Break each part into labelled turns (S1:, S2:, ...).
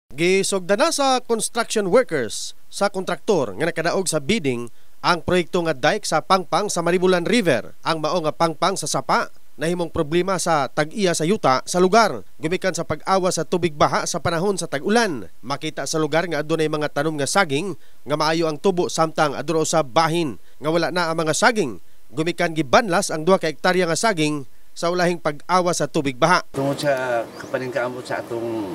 S1: Gisugda na sa construction workers sa kontraktor nga nakadaog sa bidding ang proyekto nga dike sa Pangpang sa Maribulan River. Ang mao nga Pangpang sa Sapa nahimong problema sa tag-iya sa yuta sa lugar gumikan sa pag-awa sa tubig baha sa panahon sa tag-ulan. Makita sa lugar nga adunay mga tanom nga saging nga maayo ang tubo samtang aduna sa bahin nga wala na ang mga saging. Gumikan gibanlas ang 2 ka hektarya nga saging sa ulahing pag-awa sa tubig baha.
S2: Tungod sa kapaningkamot sa atong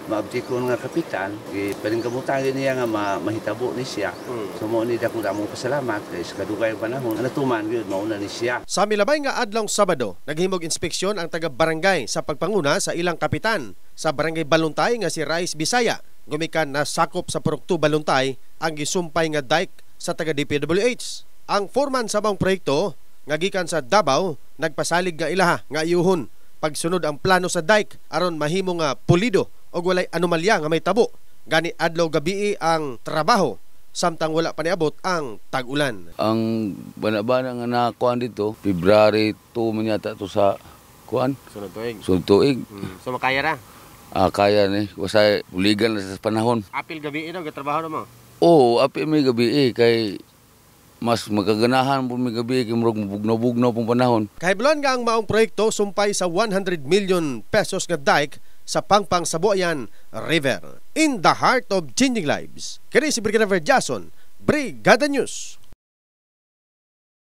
S2: maobjekon nga kapitan, paningkamutan niya nga mahitabo ni siya. So mo ni dako damong pasalamat kay sa kadugay panahon natuman gyud mauna ni siya.
S1: Sa milabay nga adlong Sabado, naghimog inspeksyon ang taga-barangay sa pagpanguna sa ilang kapitan. Sa barangay Baluntay nga si Rice Bisaya, gumikan na sakop sa Purokto Baluntay ang gisumpay nga dike sa taga-DPWH. Ang foreman sa bang proyekto nga gikan sa Davao nagpasalig nga ilaha nga iyuhon pagsunod ang plano sa dike aron mahimo nga pulido o walay anomalya nga may tabo. Gani adlaw gabi ang trabaho samtang wala pa niabot ang tag-ulan.
S3: Ang bana-bana nga nakuan dito, February 2 man yata to sa kuan. Sunod tuig.
S1: So makaya ra?
S3: Kaya ni. Wasay buligan na sa panahon.
S1: Apil gabi ino gatrabaho mo?
S3: Oo, apil may gabi kay mas magaganahan po may gabi kay murag mabugnaw-bugnaw pong panahon.
S1: Kahibluan nga ang maong proyekto sumpay sa 100 million pesos nga dike sa Pangpang sa Buayan River. In the heart of changing lives. Kini si Brigadier Jason, Brigada News.